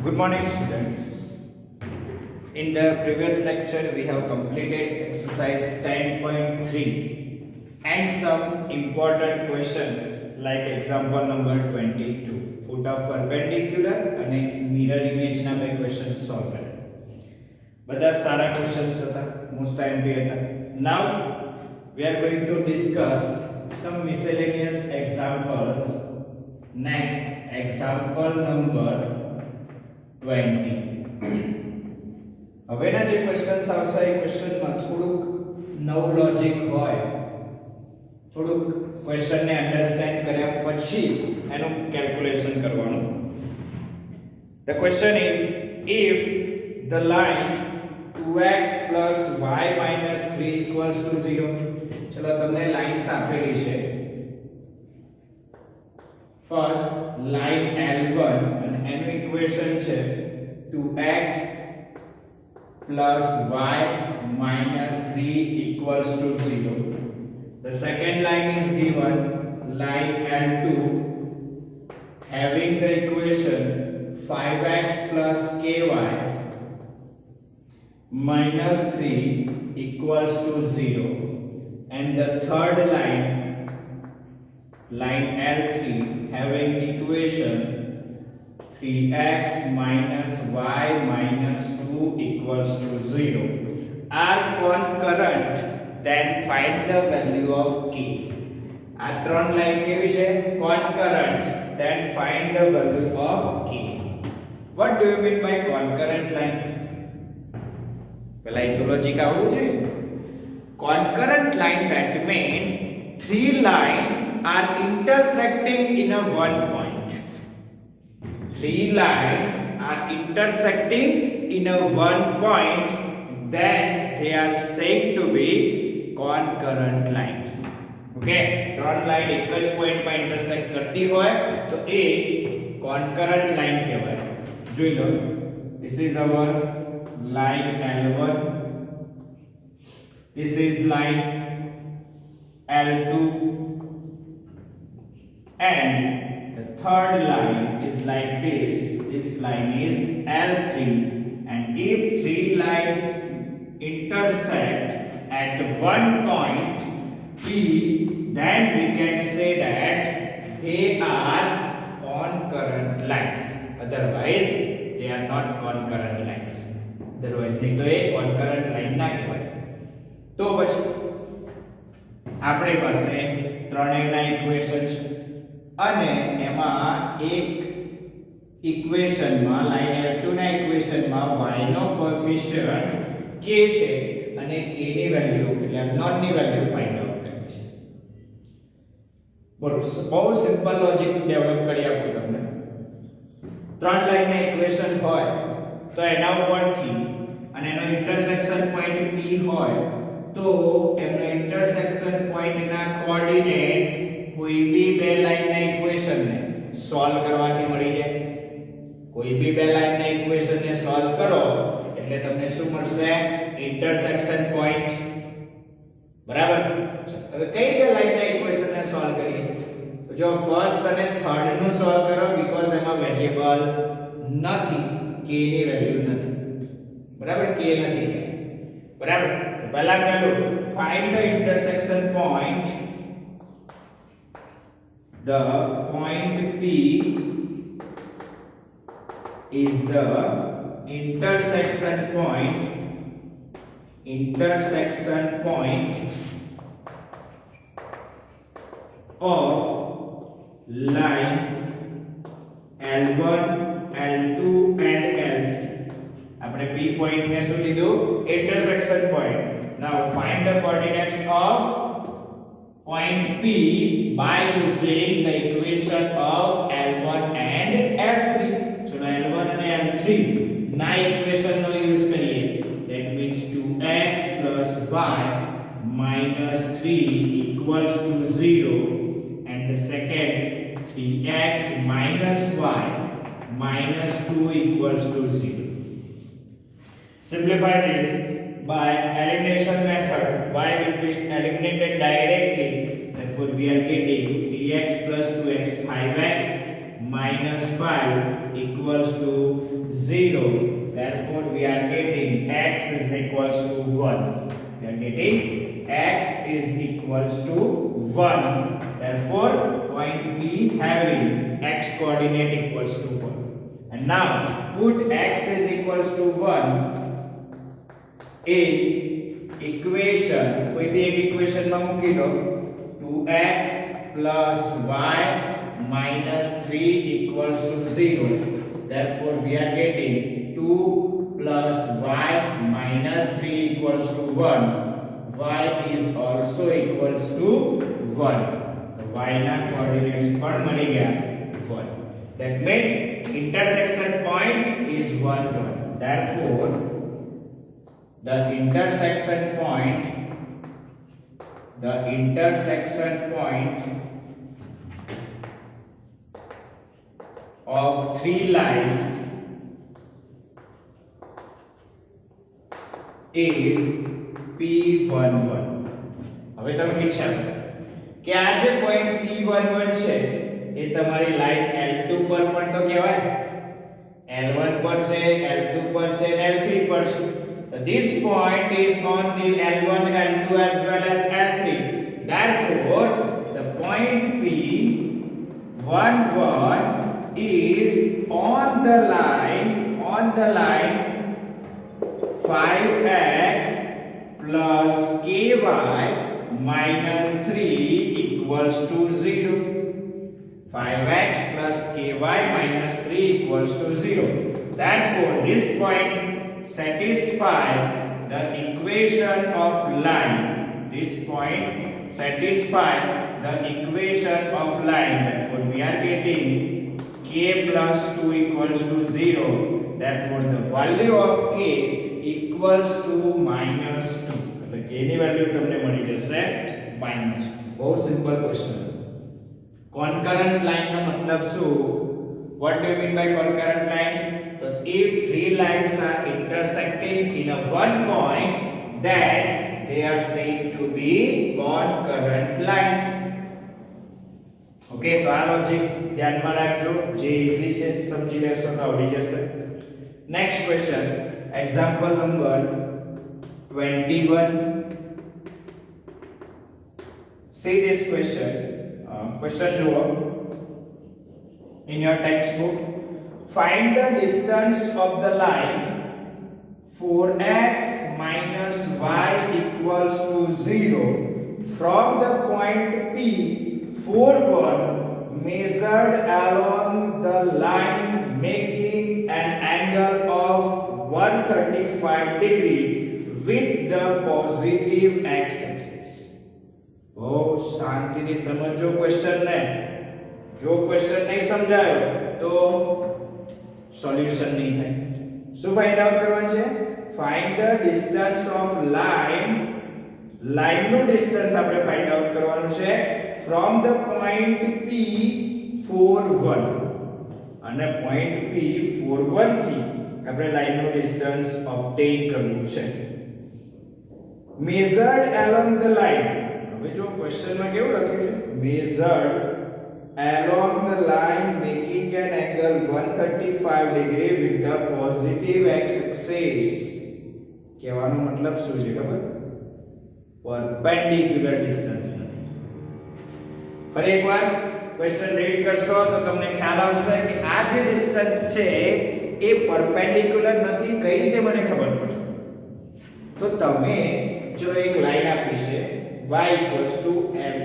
Good morning, students. In the previous lecture, we have completed exercise 10.3 and some important questions like example number 22. Foot of perpendicular and mirror image na બે questions solve કર્યા. બધા સારા questions હતા, most time भी હતા. Now we are going to discuss some miscellaneous examples. Next, example number 20. હવેના જે questions આવશે એ ક્વેશ્ચનમાં થોડુંક નવું લોજિક હોય, થોડુંક ક્વેશ્ચનને અન્ડરસ્ટેન્ડ કર્યા પછી એનું કેલ્ક્યુલેશન કરવાનું. The question is, if the lines 2x plus y minus 3 equals to 0. ચલો તમને લાઇન્સ આપેલી છે. First line L1 and એનું ઇક્વેશન છે 2x plus y minus 3 equals to 0. The second line is given, line L2, having the equation 5x plus ky minus 3 equals to 0. And the third line, line L3, having equation 3x minus y minus 2 equals to 0 are concurrent, then find the value of k. આ ત્રણ line કેવી છે? Concurrent, then find the value of k. What do you mean by concurrent lines? પહેલા એ તો logic આવવું જોઈએ. Concurrent line, that means three lines are intersecting in a one point. Three lines are intersecting in a one point, then they are said to be concurrent lines. Okay, ત્રણ line એક જ point માં intersect કરતી હોય તો એ concurrent line કહેવાય. જોઈ લો, this is our line L1, this is line L2, and the third line is like this. This line is L3, and if three lines intersect at one point P, then we can say that they are concurrent lines. Otherwise, they are not concurrent lines. Otherwise, they are concurrent line ના કહેવાય. તો પછી આપણી પાસે ત્રણેયના equation છે અને એમાં એક ઇક્વેશનમાં લાઈન L2 ના ઇક્વેશનમાં y નો કોએફિશિયન્ટ k છે અને k ની વેલ્યુ એટલે નોન ની વેલ્યુ ફાઇન્ડ આઉટ કરવી છે. બોલો, બહુ સિમ્પલ લોજિક ડેવલપ કરી આપું તમને. ત્રણ લાઈનના ઇક્વેશન હોય તો એના ઉપરથી અને એનો ઇન્ટરસેક્શન પોઈન્ટ p હોય તો એમનો ઇન્ટરસેક્શન પોઈન્ટના કોઓર્ડિનેટ્સ કોઈ બી બે લાઈનના ઇક્વેશનને સોલ્વ કરવાથી મળી જાય. કોઈ બી બે લાઈનના ઇક્વેશનને સોલ્વ કરો એટલે તમને શું મળશે? Intersection point. બરાબર? હવે કઈ બે લાઈનના ઇક્વેશનને સોલ્વ કરીએ? તો જો ફર્સ્ટ અને થર્ડ નું સોલ્વ કરો, બીકોઝ એમાં વેરીએબલ નથી, k ની વેલ્યુ નથી. બરાબર? k નથી કે. બરાબર? પહેલા પહેલું find the intersection point. The point P is the intersection point of lines L1, L2 and L3. આપણે P point ને શું લીધું? Intersection point. Now find the coordinates of point P by using the equation of L1 and L3. So L1 and L3 ના equation નો use કરીએ. That means 2x plus y minus 3 equals to 0, and the second 3x minus y minus 2 equals to 0. Simplify this by elimination method. Y will be eliminated directly. Therefore, we are getting 3x plus 2x, 5x minus 5 equals to 0. Therefore we are getting x is equals to 1. We are getting x is equals to 1. Therefore point P having x coordinate equals to 1. And now put x is equals to 1 in equation, कोई भी एक equation में मूकी दो, 2x plus y minus 3 equals to 0. Therefore we are getting 2 plus y minus 3 equals to 1. Y is also equals to 1. So y na coordinates પણ મળી ગયા 1. That means intersection point is 1 1. Therefore the intersection point of three lines is P11. હવે તમે વિચારો કે આ જે point P11 છે એ તમારી લાઈન L2 પર પણ તો કહેવાય, L1 પર છે, L2 પર છે અને L3 પર છે. So this point is on the L1, L2 as well as L3. Therefore, the point P11 is on the line 5x plus ky minus 3 equals to 0. 5x plus ky minus 3 equals to 0. Therefore, this point satisfy the equation of line. This point satisfy the equation of line. Therefore we are getting k plus 2 equals to 0. Therefore the value of k equals to minus 2. એટલે k ની value તમને મળી જશે minus 2. બહુ simple question. concurrent line નો મતલબ શું? What do you mean by concurrent lines? So if three lines are intersecting in a one point, then they are said to be concurrent lines. Okay, તો આ logic ધ્યાનમાં રાખજો, જે easy છે સમજી લેશો તો આવડી જશે. Next question, example number 21. See this question. Question જુઓ in your textbook. Find the distance of the line 4x minus y equals to 0 from the point P41 measured along the line making an angle of 135 degree with the positive x-axis. Oh, શાંતિથી સમજો question ને. જો question નહીં સમજાયો તો solution નહીં થાય. શું find out કરવાનું છે? Find the distance of line. લાઇનનું ડિસ્ટન્સ આપણે ફાઇન્ડ આઉટ કરવાનું છે ફ્રોમ ધ પોઈન્ટ P41 અને પોઈન્ટ P41 થી આપણે લાઇનનું ડિસ્ટન્સ ઓબ્ટેન કરવું છે. Measured along the line. હવે જો ક્વેશ્ચનમાં કેવું લખ્યું છે? Measured along the line making an angle 135 degree with the positive x-axis. કહેવાનો મતલબ શું છે ખબર? perpendicular distance નથી. ફરી એકવાર ક્વેશ્ચન રીડ કરશો તો તમને ખ્યાલ આવશે કે આ જે ડિસ્ટન્સ છે એ પરપેન્ડિક્યુલર નથી. કઈ રીતે મને ખબર પડશે? તો તમે જો એક લાઈન આપી છે y equals to4x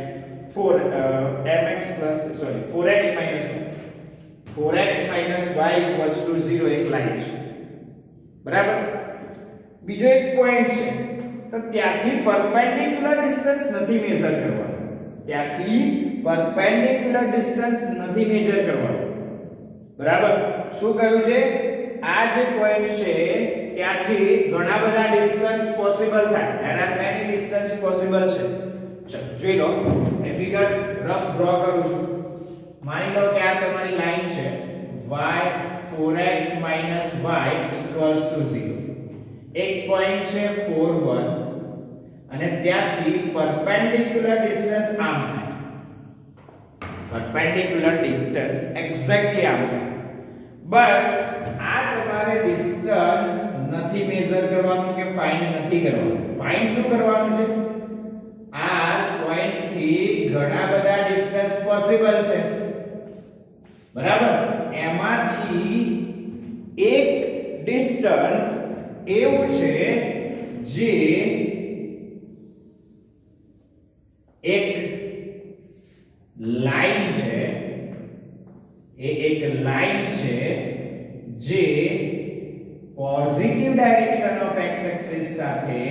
minus y equals to 0 એક લાઈન છે, બરાબર? બીજો એક પોઈન્ટ છે તો ત્યાંથી પરપેન્ડિક્યુલર ડિસ્ટન્સ નથી મેઝર કરવાનું. ત્યાંથી પરપેન્ડિક્યુલર ડિસ્ટન્સ નથી મેઝર કરવાનું, બરાબર? શું કહ્યું છે? આ જે પોઈન્ટ છે ત્યાંથી ઘણા બધા ડિસ્ટન્સ પોસિબલ થાય. there are many distance possible છે. ચલો જોઈ લો. એ ફિગર રફ ડ્રો કરું છું. માની લો કે આ તમારી લાઈન છે y 4x y equals to 0. એક પોઈન્ટ છે 41 અને ત્યાંથી પરપેન્ડિક્યુલર ડિસ્ટન્સ આમ થાય. perpendicular distance એક્ઝેક્ટલી આમ થાય. બટ આ તમારે ડિસ્ટન્સ નથી મેઝર કરવાનું કે ફાઇન્ડ નથી કરવાનું. ફાઇન્ડ શું કરવાનું છે? આ પોઈન્ટ થી ઘણા બધા ડિસ્ટન્સ પોસિબલ છે, બરાબર? એમાંથી એક ડિસ્ટન્સ એવું છે જે એક લાઈન છે, એ એક લાઈન છે જે positive direction of x axis સાથે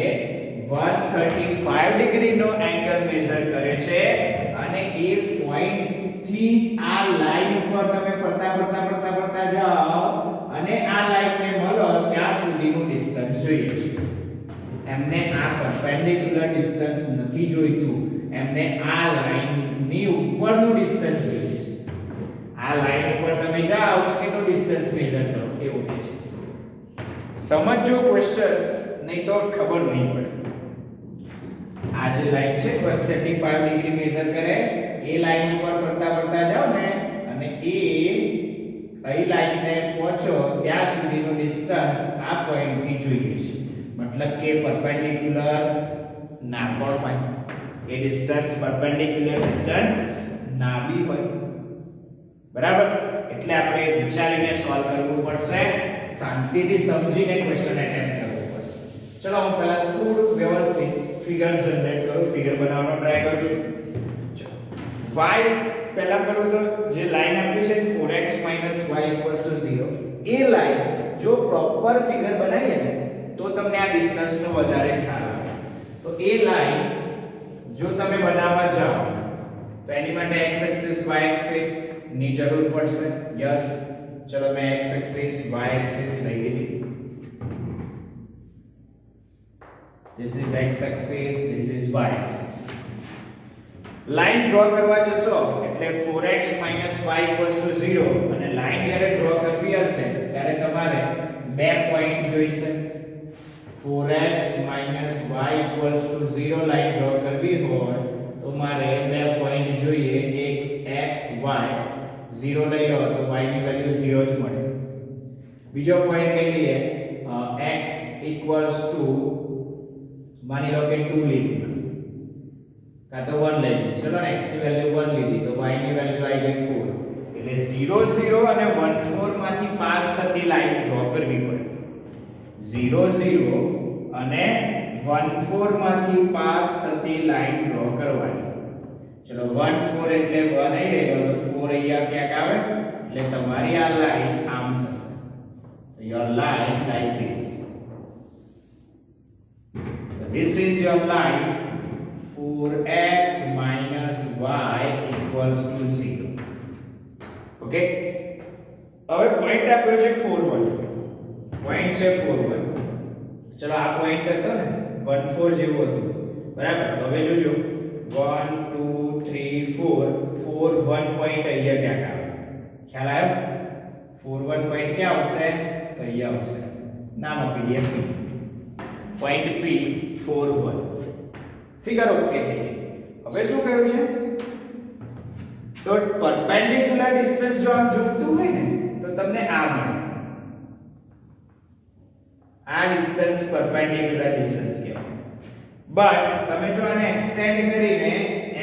135 ડિગ્રીનો એંગલ મેઝર કરે છે અને એ પોઈન્ટ થી આ લાઈન ઉપર તમે ફરતા જાઓ અને આ લાઈનને મળો ત્યાં સુધીનું ડિસ્ટન્સ જોઈએ છે. એમને આ પરપેન્ડિક્યુલર ડિસ્ટન્સ નથી જોઈતું, એમને આ લાઈનની ઉપરનું ડિસ્ટન્સ જોઈએ છે. આ લાઈન ઉપર તમે જાઓ તો કેટલું ડિસ્ટન્સ મેઝર કરો એવું કહે છે. સમજો ક્વેશ્ચન, નહીં તો ખબર નહીં પડે. આ જે લાઈન છે 135 ડિગ્રી મેઝર કરે, એ લાઈન ઉપર ફરતા જાઓ ને અને એ લાઈનને પહોંચો ત્યાં સુધીનું ડિસ્ટન્સ આ પોઈન્ટથી જોઈએ છે. મતલબ કે પરપેન્ડિક્યુલર ના પણ હોય, એ ડિસ્ટન્સ પરપેન્ડિક્યુલર ડિસ્ટન્સ ના બી હોય, બરાબર? એટલે આપણે વિચારીને સોલ્વ કરવું પડશે, શાંતિથી સમજીને ક્વેશ્ચન એટેમ્પ્ટ કરવું પડશે. ચલો હું પહેલા થોડું વ્યવસ્થિત ફિગર જનરેટ કરું, ફિગર બનાવવાનો ટ્રાય કરું છું. ચલો y પહેલા કરું તો જે લાઈન આપી છે 4x - y = 0, એ લાઈન જો પ્રોપર ફિગર બનાવીએ ને તો તમને આ ડિસ્ટન્સનો વધારે ખ્યાલ આવે. તો એ લાઈન જો તમે બનાવવા જાઓ તો એની માટે x એક્સિસ y એક્સિસ ની જરૂર પડશે. યસ, ચલો મેં x એક્સિસ y એક્સિસ લઈ લીધી. This is x axis, this is y axis. Line draw કરવા જશો એટલે 4x - y = 0 અને લાઈન જ્યારે ડ્રો કરવી હશે ત્યારે તમારે બે પોઈન્ટ જોઈશે. 4x - y = 0 લાઈન ડ્રો કરવી હોય તો મારે બે પોઈન્ટ જોઈએ, x y. 0 લઈ લો તો y ની વેલ્યુ 0 જ મળે. બીજો પોઈન્ટ લઈ લઈએ, x = માની લો કે 2 લીધી, કાં તો 1 લઈ લો. ચલો ને x ની વેલ્યુ 1 લીધી તો y ની વેલ્યુ આવી ગઈ 4. એટલે 0 0 અને 1 4 માંથી પાસ થતી લાઈન ડ્રો કરવી પડે. 0 0 અને 1 4 માંથી પાસ થતી લાઈન ડ્રો કરવાની. ચલો 1 4 એટલે 1 આવી ગયો તો 4 અહીંયા ક્યાંક આવે એટલે તમારી આ લાઈન આમ થશે. Your line like this. So this is your line 4x - y = 0. Okay? હવે પોઈન્ટ આપ્યો છે 4 1. પોઈન્ટ છે 4 1. ચલો આ પોઈન્ટ હતો ને 1 4 જેવું હતું, બરાબર? તો હવે જોજો 1 2 3 4 4 1 પોઈન્ટ અહીંયા ક્યાંક આવે. ખ્યાલ આવ્યો? 4 1 પોઈન્ટ ક્યાં આવશે? તો અહીંયા આવશે. નામ આપી દઈએ P. Point P 4 1. Figure okay થઈ ગઈ. હવે શું કહ્યું છે? તો પરપેન્ડિક્યુલર ડિસ્ટન્સ જો આમ જોઈતું હોય ને તો તમને આ મળે. આ ડિસ્ટન્સ પરપેન્ડિક્યુલર ડિસ્ટન્સ કહેવાય. બટ તમે જો આને એક્સટેન્ડ કરીને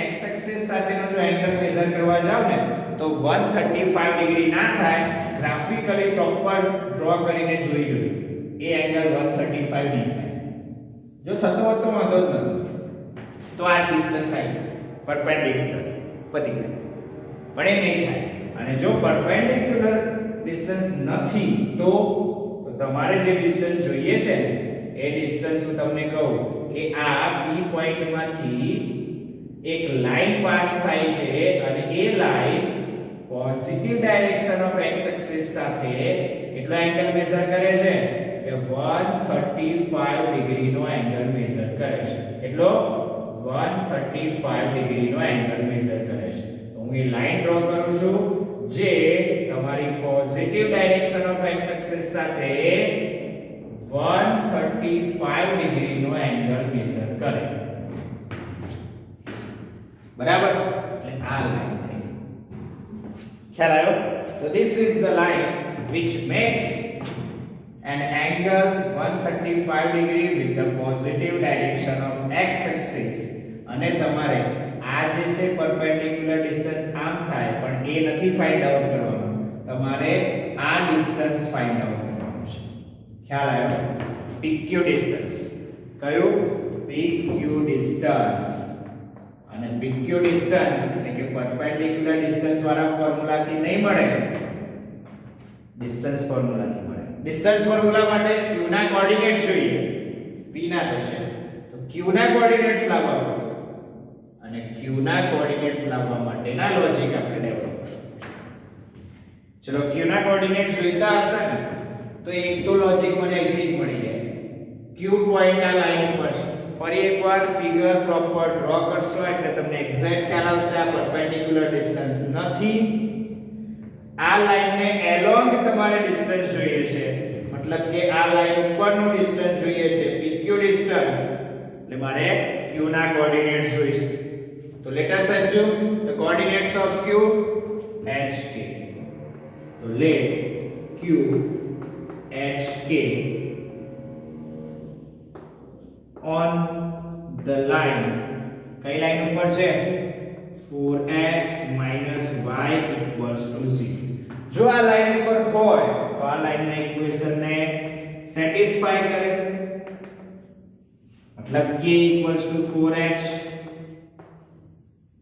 x એક્સિસ સાથેનો જો એંગલ મેઝર કરવા જાવ ને તો 135 ડિગ્રી ના થાય. ગ્રાફિકલી પ્રોપર ડ્રો કરીને જોઈ જોઈએ એ એંગલ 135 નહીં થાય. જો થતો હોત તો વાંધો જ નહોતો. તો આ ડિસ્ટન્સ આવી પરપેન્ડિક્યુલર પતી ગયું, પણ એ નહીં થાય. અને જો પરપેન્ડિક્યુલર ડિસ્ટન્સ નથી તો તમારે જે ડિસ્ટન્સ જોઈએ છે ને એ ડિસ્ટન્સ હું તમને કહું કે આ P પોઈન્ટમાંથી એક લાઈન પાસ થાય છે અને એ line positive direction of x axis સાથે કેટલો એંગલ મેઝર કરે છે કે 135 ડિગ્રીનો એંગલ મેઝર કરે છે. એટલો 135 ડિગ્રીનો એંગલ મેઝર કરે છે. તો હું એ લાઈન ડ્રો કરું છું જે તમારી positive direction of x axis સાથે 135 ડિગ્રીનો એંગલ મેઝર કરે. બરાબર? એટલે આ લાઈન થઈ. ખ્યાલ આવ્યો? So this is the line which makes an angle 135 degree with the positive direction of x axis. અને તમારે આ જે છે perpendicular distance આમ થાય પણ એ નથી ફાઇન્ડ આઉટ કરવાનું, તમારે આ ડિસ્ટન્સ ફાઇન્ડ આઉટ કરવાનું છે. ખ્યાલ આવ્યો? PQ distance. કયું? PQ distance. અને PQ ડિસ્ટન્સ એટલે કે perpendicular ડિસ્ટન્સ વાળા ફોર્મ્યુલાથી નહીં મળે, ડિસ્ટન્સ ફોર્મ્યુલાથી મળે. ડિસ્ટન્સ ફોર્મ્યુલા માટે q ના કોઓર્ડિનેટ્સ જોઈએ, p ના થશે તો q ના કોઓર્ડિનેટ્સ લાવવા પડશે, અને q ના કોઓર્ડિનેટ્સ લાવવા માટેના લોજિક આપણે ડેવલપ કરવું. ચલો q ના કોઓર્ડિનેટ્સ જોઈતા હશે ને તો એક તો લોજિક મને અહીંથી જ મળી જાય. q પોઈન્ટ આ લાઈન ઉપર છે. ફરી એકવાર ફિગર પ્રોપર ડ્રો કરશો એટલે તમને એક્ઝેક્ટ ખ્યાલ આવશે આ પરપેન્ડિક્યુલર ડિસ્ટન્સ નથી. આ લાઈનને એલોંગ તમારે ડિસ્ટન્સ જોઈએ છે, મતલબ કે આ લાઈન ઉપરનું ડિસ્ટન્સ જોઈએ છે PQ ડિસ્ટન્સ, એટલે મારે q ના કોઓર્ડિનેટ્સ જોઈશે. તો let us assume the coordinates of q hk. તો let q hk on the line, કઈ લાઈન ઉપર છે? 4x - y equals to 0. જો આ લાઈન ઉપર હોય તો આ લાઈનના ઇક્વેશનને સેટિસ્ફાય કરે, મતલબ k equals to 4h,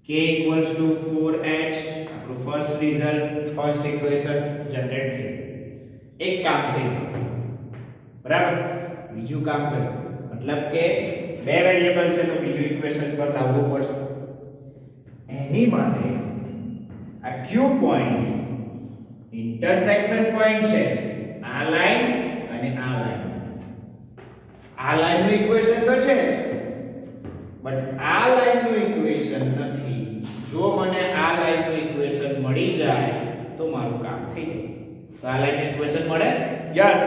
k equals to 4h, આપણું first result, first equation generate થઈ. એક કામ થઈ ગયું, બરાબર. બીજું કામ કર્યું, મતલબ કે બે વેરીએબલ છે તો બીજું ઇક્વેશન પર લાવવું પડશે. એની માટે આ q પોઈન્ટ ઇન્ટરસેક્શન પોઈન્ટ છે આ લાઈન અને આ લાઈન. આ લાઈનનું ઇક્વેશન તો છે જ, બટ આ લાઈનનું ઇક્વેશન નથી. જો મને આ લાઈનનું ઇક્વેશન મળી જાય તો મારું કામ થઈ જાય. તો આ લાઈનનું ઇક્વેશન મળે? યસ.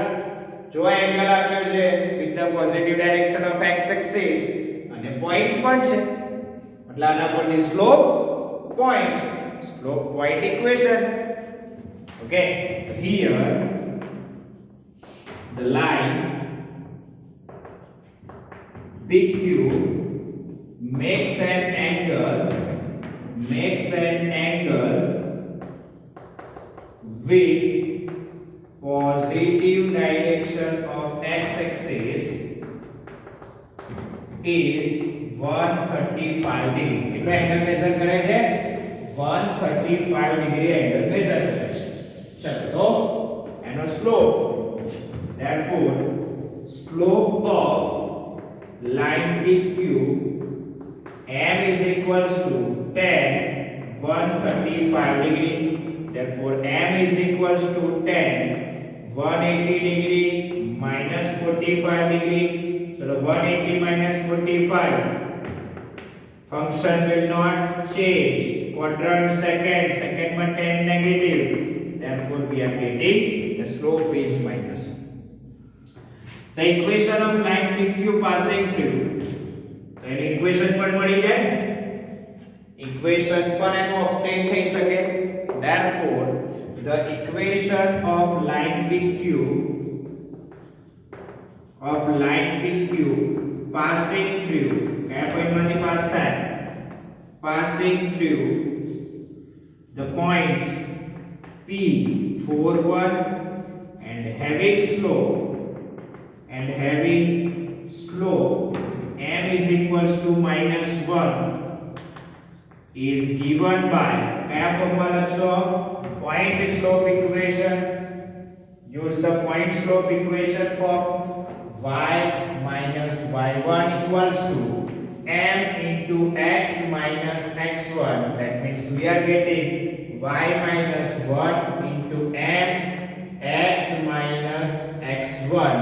જો આ એંગલ આપ્યો છે with the positive direction of x axis અને પોઈન્ટ પણ છે, એટલે આના પરથી slope point equation. Okay, here the line PQ makes an angle with positive direction of x axis is 135 degree. કેટલો એંગલ મેઝર કરે છે? 135 ડિગ્રી એંગલ મેઝર કરે છે. ચલો તો એનો slope, therefore slope of line PQ m is equals to tan 135 degree. Therefore m is equals to tan 180 degree minus 45 degree. So the 180 minus 45, function will not change. Quadrant second में 10 negative. Therefore we are getting the slope is minus. The equation of line PQ passing through. तो any equation પણ મળી જાય, equation પણ એનો obtain થઈ શકે. Therefore the equation of line PQ passing through, કયા પોઈન્ટમાંથી પાસ થાય? passing through the point P41 and having slope m is equals to -1 is given by, કયા ફોર્મ્યુલા લખશો? point slope equation. Use the point slope equation for y minus y1 equals to m into x minus x1. That means we are getting y minus 1 into m x minus x1.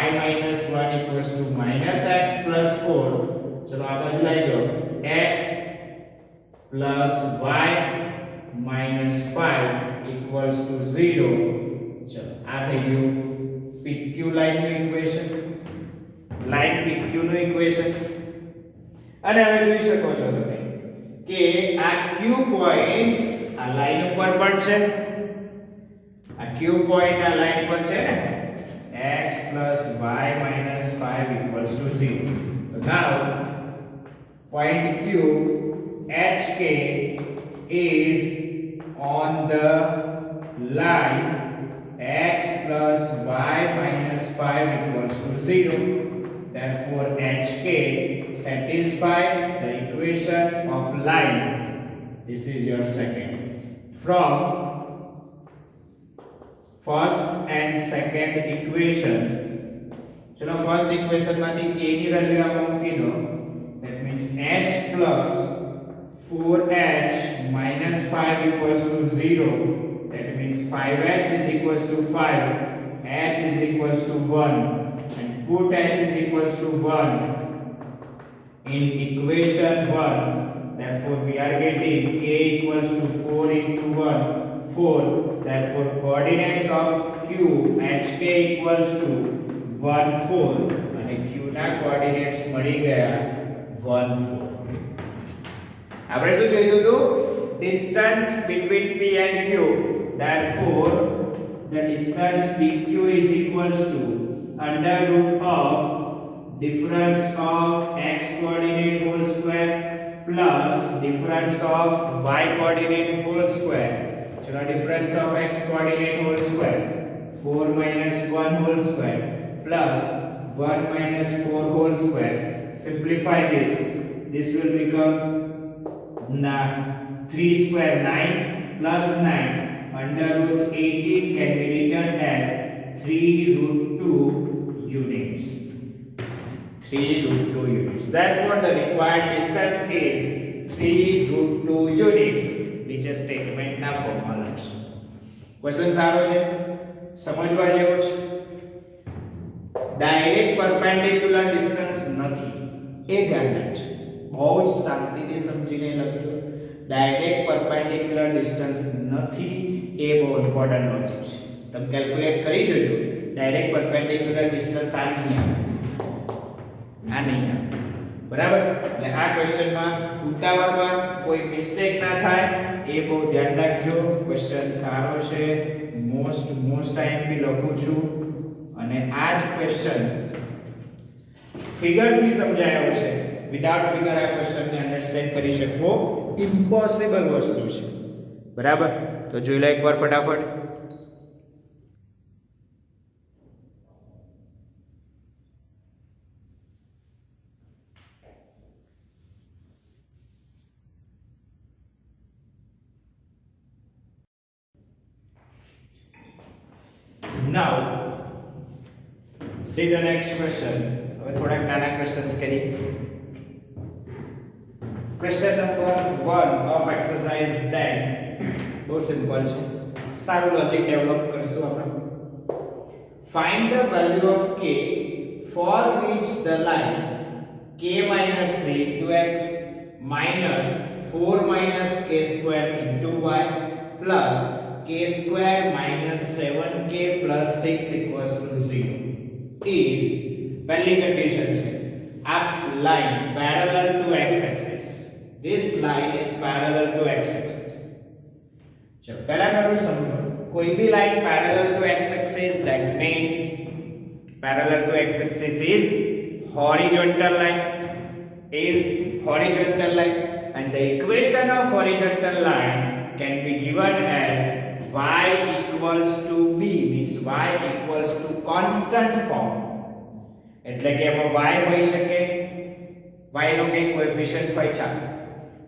y minus 1 equals to minus x plus 4. चलो आ बाजू लाई जाओ, x plus y minus 5 equals to 0. चलो आ થઈ ગયું PQ line નું equation, line PQ નું equation. અને હવે જોઈ શકો છો તમે કે આ Q પોઈન્ટ આ લાઈન ઉપર પણ છે, આ Q પોઈન્ટ આ લાઈન પર છે ને, x plus y minus 5 equals to 0. So now point Q HK is on the line x plus y minus 5 equals to 0. Therefore HK satisfies the equation of line. This is your second. From first and second equation, चलो first equation માંથી k ની value આપણે મૂકી દો. That means h plus 4h minus 5 equals to 0. That means 5h is equals to 5, h is equals to 1, and put h is equals to 1 in equation 1. Therefore we are getting k equals to 4 into 1, 4. Therefore coordinates of q hk equals to 1 4 અને q ના coordinates મળી ગયા 1 4. આપણે શું જોઈતું હતું? Distance between p and q. Therefore the distance dq is equals to under root of difference of x coordinate whole square plus difference of y coordinate whole square. चलो difference of x coordinate whole square 4 minus 1 whole square plus 1 minus 4 whole square. Simplify this. This will become 3 square 9 plus 9 under root 18 can be written as 3 root 2 units. 3 root 2 units. Therefore the required distance is 3 root 2 units. નીચે statement ના ફોર્મમાં લખશું. Question સારો છે, સમજવા જેવો છે. Direct perpendicular distance નથી, એ ધ્યાન રાખજો. બહુ જ શાંતિથી સમજીને લખજો. ડાયરેક્ટ પરપેન્ડિક્યુલર ડિસ્ટન્સ નથી, એ બહુ ઇમ્પોર્ટન્ટ લોજિક છે. તમે કેલ્ક્યુલેટ કરી જોજો. ડાયરેક્ટ પરપેન્ડિક્યુલર ડિસ્ટન્સ આ નહીં આવે, આ નહીં આવે. બરાબર? એટલે આ ક્વેશ્ચનમાં ઉતાવળમાં કોઈ મિસ્ટેક ના થાય એ બહુ ધ્યાન રાખજો. ક્વેશ્ચન સારો છે, મોસ્ટ ટાઈમ બી લખું છું, અને આ જ ક્વેશ્ચન ફિગરથી સમજાયો છે. વિધાઉટ ફિગર આ ક્વેશ્ચનને અન્ડરસ્ટેન્ડ કરી શકવો ઇમ્પોસિબલ વસ્તુ છે. બરાબર? તો જોઈ લો એકવાર ફટાફટ. Now see the next question. હવે થોડાક નાના ક્વેશ્ચન્સ કરીએ. Question number 1 of exercise 10. બહુ સિમ્પલ છે, સારું લોજિક ડેવલપ કરશું આપણે. Find the value of k for which the line k minus 3 into x minus 4 minus k square into y plus k square minus 7k plus 6 equals to 0 is પહેલી condition છે આ line parallel to x axis. This line is parallel to x axis. ચલો પહેલા મારું સમજો. કોઈ બી line parallel to x axis, that means parallel to x axis is horizontal line, and the equation of horizontal line can be given as y equals to b, means y equals to constant form. એટલે કે એમાં y હોઈ શકે, y નો કઈ coefficient હોય છે,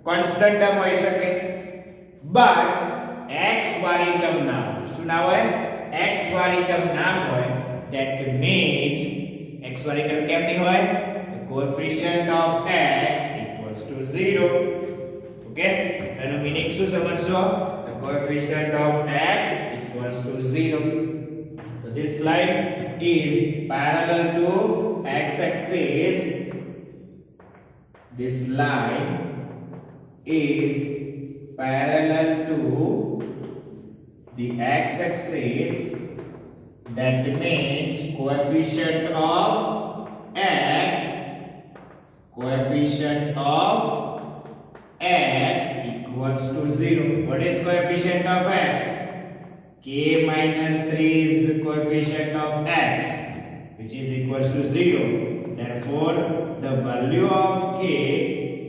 constant term હોઈ શકે, બટ x વાળી ટર્મ ના હોય. શું ના હોય? x વાળી ટર્મ ના હોય. That means x વાળી ટર્મ કેમ નહીં હોય? The coefficient of x equals to 0. Okay? એનો મીનિંગ શું સમજશો? The coefficient of x equals to 0. So this line is parallel to x axis. This line is parallel to the x axis. That means coefficient of x equals equals to 0. What is coefficient of x? K minus 3 is the coefficient of x, which is equals to 0. Therefore, the value of k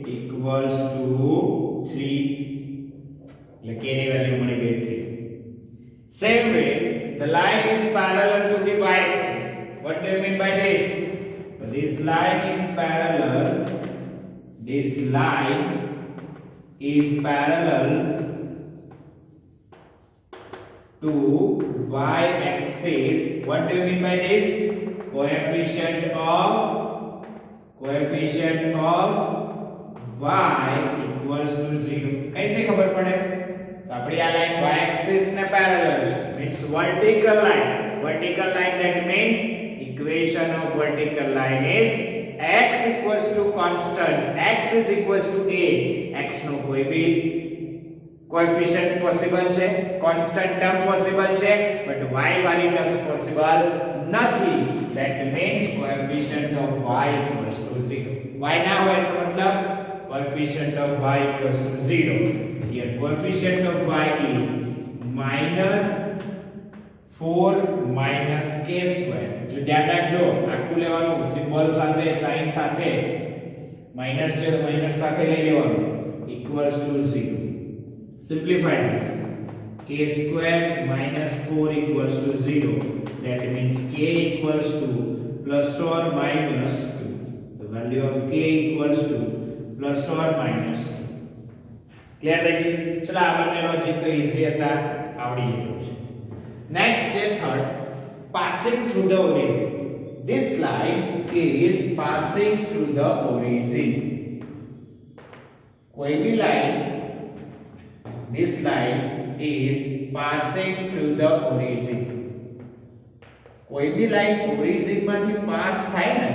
equals to 3. Like k ની value મળી ગઈ 3. Same way, the line is parallel to the y-axis. What do you mean by this? This line is parallel. This line is parallel to y-axis. What do you mean by this? Coefficient of y equals to 0. કઈ રીતે ખબર પડે? તો આપણી આ line y axis ને parallel છે, means vertical line. Vertical line, that means equation of vertical line is x equals to constant, x is equals to a. x નો કોઈ બી coefficient possible છે, constant term possible છે, but y વાળી terms possible નથી. That means coefficient of y equals to 0. y ના હોય તો મતલબ coefficient of y equals to 0. Here coefficient of y is minus 4 minus k square. જો ધ્યાન રાખજો, આખું લેવાનું, સિમ્બોલ સાથે, સાઇન સાથે, માઈનસ છે તો માઈનસ સાથે લઈ લેવાનું, equals to 0. Simplify this. K square minus 4 equals to 0. That means k equals to plus or minus 2. The value of k equals to plus or minus 2. Clear થઈ ગયું? ચલો આ બંને લોજિક તો ઈઝી હતા, આવડી ગયું છે. Next, the third, passing through the origin. This line is passing through the origin. कोई भी line, this line is passing through the origin. कोई भी line origin માંથી pass થાય ને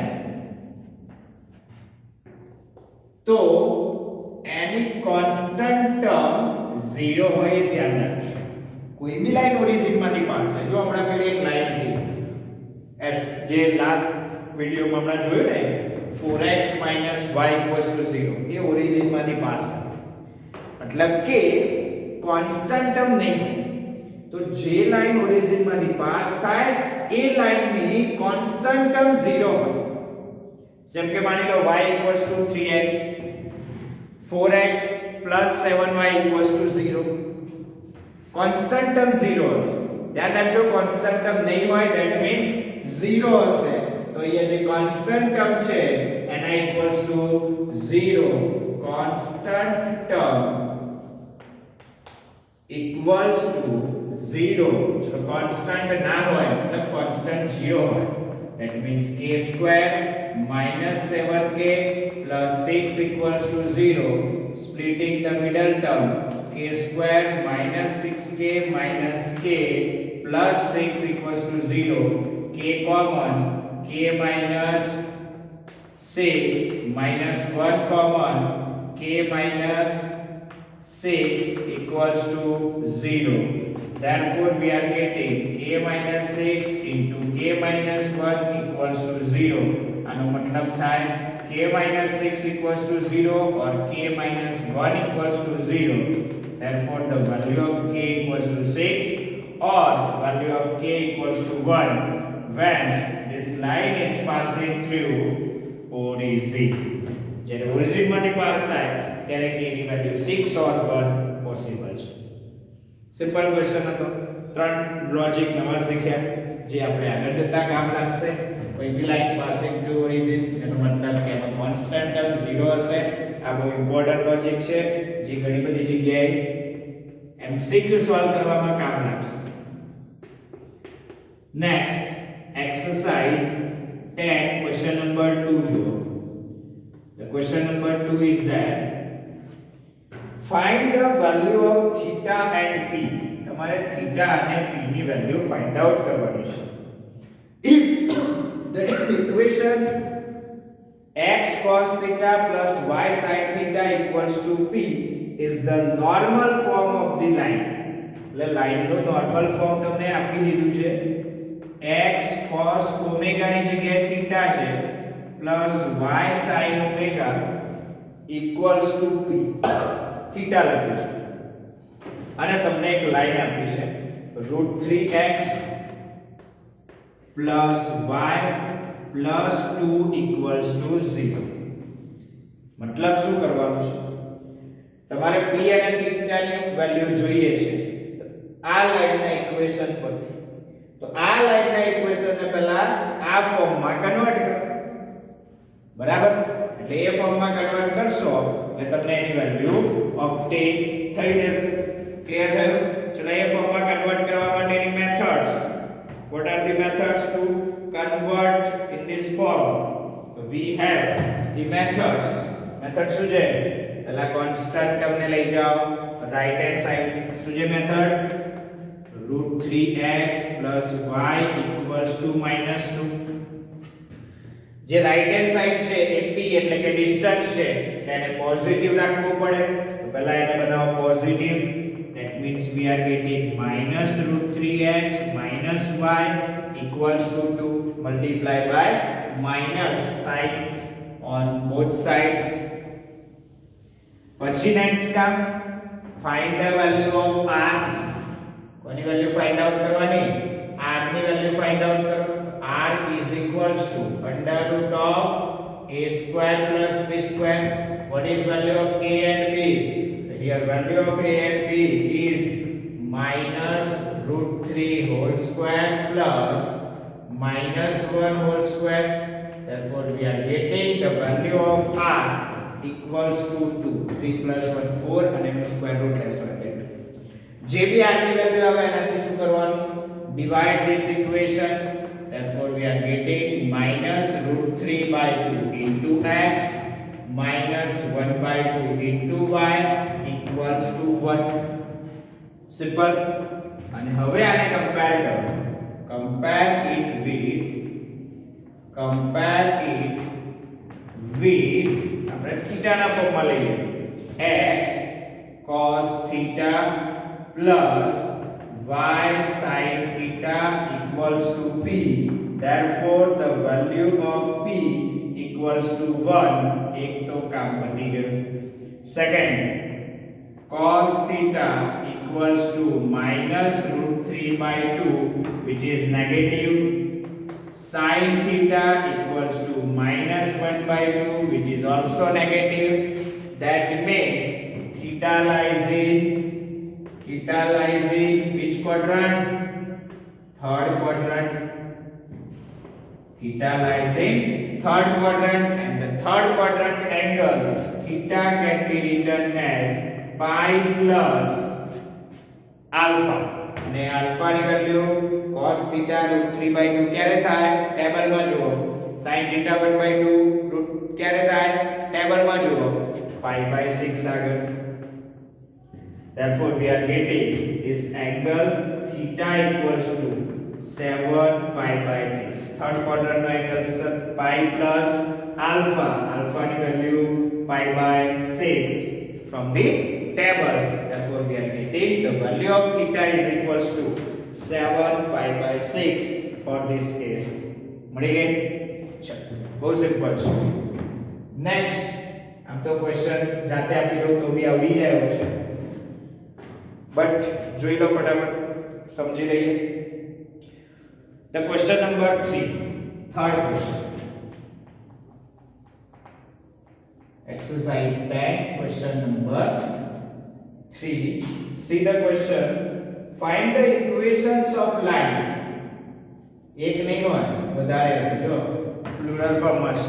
તો any constant term 0 હોય એ ધ્યાન રાખજો. કોઈ બી લાઈન ઓરિજિન માંથી પાસ થાય. જો હમણાં પેલી એક લાઈન હતી એસ જે લાસ્ટ વિડિયોમાં હમણાં જોયું ને 4x - y = 0 એ ઓરિજિન માંથી પાસ થાય. मतलब કે કોન્સ્ટન્ટ ટર્મ નહીં. તો જે લાઈન ઓરિજિન માંથી પાસ થાય એ લાઈન ની કોન્સ્ટન્ટ ટર્મ 0 હોય. જેમ કે માની લો y = 3x, 4x + 7y = 0. constant term 0 હશે. ધ્યાન રાખજો, constant term નહીં હોય that means 0 હશે. તો અહીંયા જે constant term છે એના equals to 0. constant term equals to 0. જો constant ના હોય મતલબ constant 0 હોય that means k square minus 7k plus 6 equals to 0. Splitting the middle term, k square minus 6k minus k plus 6 equals to 0. K common, k minus 6 minus 1 common, k minus 6 equals to 0. Therefore, we are getting k minus 6 into k minus 1 equals to 0. આનો મતલબ થાય k minus 6 equals to 0 or k minus 1 equals to 0. Therefore, the value of k equals to 6 or value of k equals to 1 when this line is passing through origin. જ્યારે origin માંથી pass થાય ત્યારે k ની value 6 or 1 possible છે. Simple question હતો. ત્રણ logic નવા શીખ્યા જે આપણે આગળ જતા કામ લાગશે. કોઈ બી લાઈન પાસિંગ થ્રુ ઓરિજિન એનો મતલબ કે એમાં કોન્સ્ટન્ટ ટર્મ 0 હશે. આ બહુ ઇમ્પોર્ટન્ટ લોજિક છે જે ઘણી બધી જગ્યાએ એમસીક્યુ સોલ્વ કરવામાં કામ લાગશે. નેક્સ્ટ એક્સરસાઇઝ 10 ક્વેશ્ચન નંબર 2 જુઓ. The question number 2 is that find the value of theta and p. તમારે theta અને p ની વેલ્યુ ફાઇન્ડ આઉટ કરવાની છે. If the equation x cos theta plus y sin theta equals to p is the normal form of the line. એટલે line નું normal form તમને આપી દીધું છે. x cos ઓમેગા ની જગ્યાએ થીટા છે plus y sin omega equals to p. Theta લખ્યું છે અને તમને એક લાઈન આપી છે √3x plus y plus 2 equals to 0. મતલબ શું કરવાનું છે તમારે p અને θ ની વેલ્યુ જોઈએ છે આ લાઈનના ઇક્વેશન પરથી તો આ લાઈનના ઇક્વેશનને પહેલા આ ફોર્મમાં કન્વર્ટ કરો બરાબર એટલે એ ફોર્મમાં કન્વર્ટ કરશો એટલે તમને એની વેલ્યુ ઓબ્ટેન થઈ જશે ક્લિયર થયું ચલો એ ફોર્મમાં કન્વર્ટ કરવા માટેની methods what are the methods to convert in this form so we have the methods method શું છે પહેલા કોન્સ્ટન્ટ ટર્મને લઈ જાઓ રાઈટ હેન્ડ સાઈડ શું છે મેથડ √3x y = -2 જે રાઈટ હેન્ડ સાઈડ છે એ p એટલે કે ડિસ્ટન્સ છે એટલે એને પોઝિટિવ રાખવું પડે તો પહેલા એને બનાવો positive that means we are getting -√3x y equals to 2 multiply by minus sign on both sides પછી next કામ find the value of r કોની વેલ્યુ ફાઇન્ડ આઉટ કરવાની r ની વેલ્યુ ફાઇન્ડ આઉટ કરો r is equals to under root of a square plus b square what is value of a and b here value of a and b is -√3 whole square plus -1 whole square therefore we are getting the value of r equals to 2 3 plus 1 4 અને એનો square root લેશો એટલે જે બી r ની value આવે એનાથી શું કરવાનું divide this equation therefore we are getting -√3/2 into x -1/2 into y equals to 1 simple અને હવે આને કમ્પેર કરો compare it with આપણે થીટા ના ફોર્મમાં લઈએ x cos theta plus y sin theta equals to p therefore the value of p equals to 1 એક તો કામ પતી ગયું second cos theta equals to -√3/2 which is negative sin theta equals to -1/2 which is also negative that means theta lies in which quadrant third quadrant theta lies in third quadrant and the third quadrant angle theta can be written as pi plus alpha અને alpha ની value cos theta √3/2 ક્યારે થાય ટેબલમાં જુઓ sin theta 1/2 route ક્યારે થાય ટેબલમાં જુઓ pi/6 આગળ therefore we are getting this angle theta equals to 7 pi/6 third quadrant no angle pi plus alpha ની value pi/6 from the table therefore we are getting the value of theta is equals to 7 pi/6 for this case મળી ગઈ ચલો બહુ simple છે next આમ તો question જાતે આપી દઉં તો બી આવડી જાય એવું છે બટ જોઈ લો ફટાફટ સમજી લઈએ the question number 3 third question exercise 10 question number 3 see the question find the equations of lines એક નહીં હોય વધારે હશે જો પ્લુરલ ફોર્મમાં છે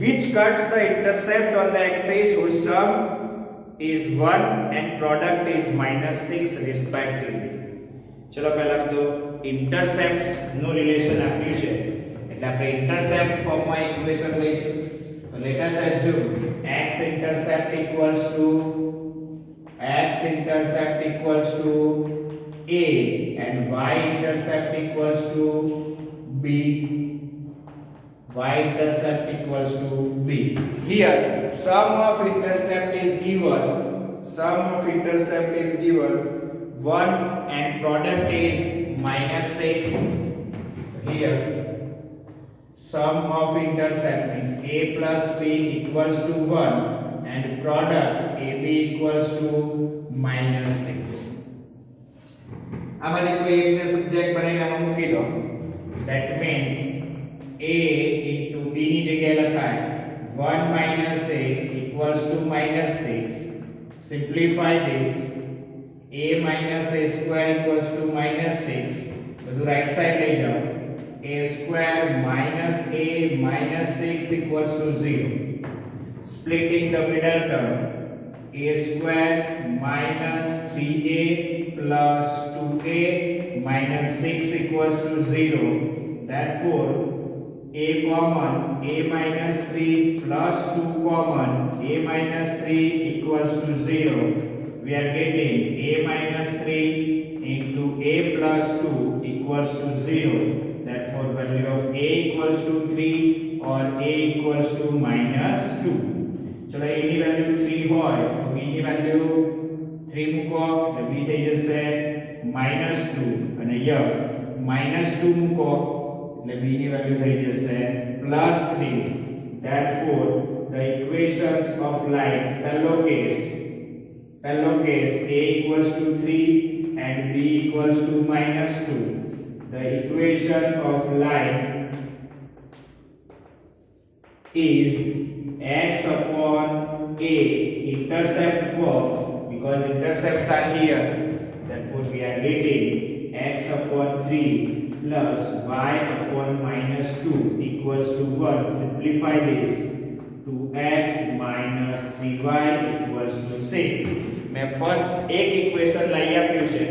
which cuts the intercept on the axis whose sum is 1 and product is -6 respectively ચલો પહેલા તો intercepts નું રિલેશન આપ્યું છે એટલે આપણે intercept ફોર્મમાં ઇક્વેશન લઈશું તો let us assume x intercept equals to a and y intercept equals to b here sum of intercept is given 1 and product is -6 here sum of intercept means a plus b equals to 1 and product AB equals to -6. આમાંથી કોઈ એકને subject બનાવીને આમાં મૂકી દો. That means A into B ની જગ્યાએ લખાય 1 minus A equals to -6. Simplify this. A minus A square equals to -6. બધું રાઈટ સાઈડ લઈ જાઓ. A square minus A minus 6 equals to 0. Splitting the middle term. A square minus 3A plus 2A minus 6 equals to 0. Therefore, A common, A minus 3 plus 2 common, A minus 3 equals to 0. We are getting A minus 3 into A plus 2 equals to 0. Therefore, value of A equals to 3 or A equals to -2. चलो A ની value 3 હોય તો B ની value 3 મૂકો એટલે B થઈ જશે -2 અને અહીંયા -2 મૂકો એટલે B ની value થઈ જશે +3. Therefore, the equations of line પહેલો case A equals to 3 and B equals to -2. The equation of line is x upon A intercept form because intercepts are here. Therefore, we are getting x upon 3 plus y upon -2 equals to 1. Simplify this. 2x minus 3y equals to 6. मैं first एक equation લઈ આપ્યું છે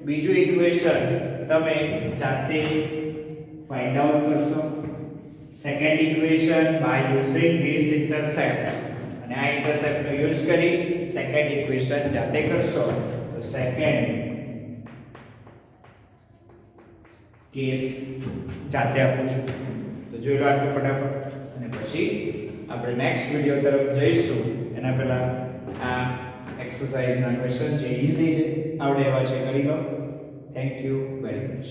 બીજું equation તમે જાતે find out કરશો second equation by using this intercepts અને આ ઇન્ટરસેપ્ટ નો યુઝ કરી સેકન્ડ ઇક્વેશન જાતે કરશો તો સેકન્ડ કેસ જાતે આપું છું તો જોઈ લો આટલું ફટાફટ અને પછી આપણે નેક્સ્ટ વિડિયો તરફ જઈશું એના પહેલા આ एक्सरसाइज ना क्वेश्चन जे इजी છે આવડે એવા છે કરી લો થેન્ક યુ વેરી મચ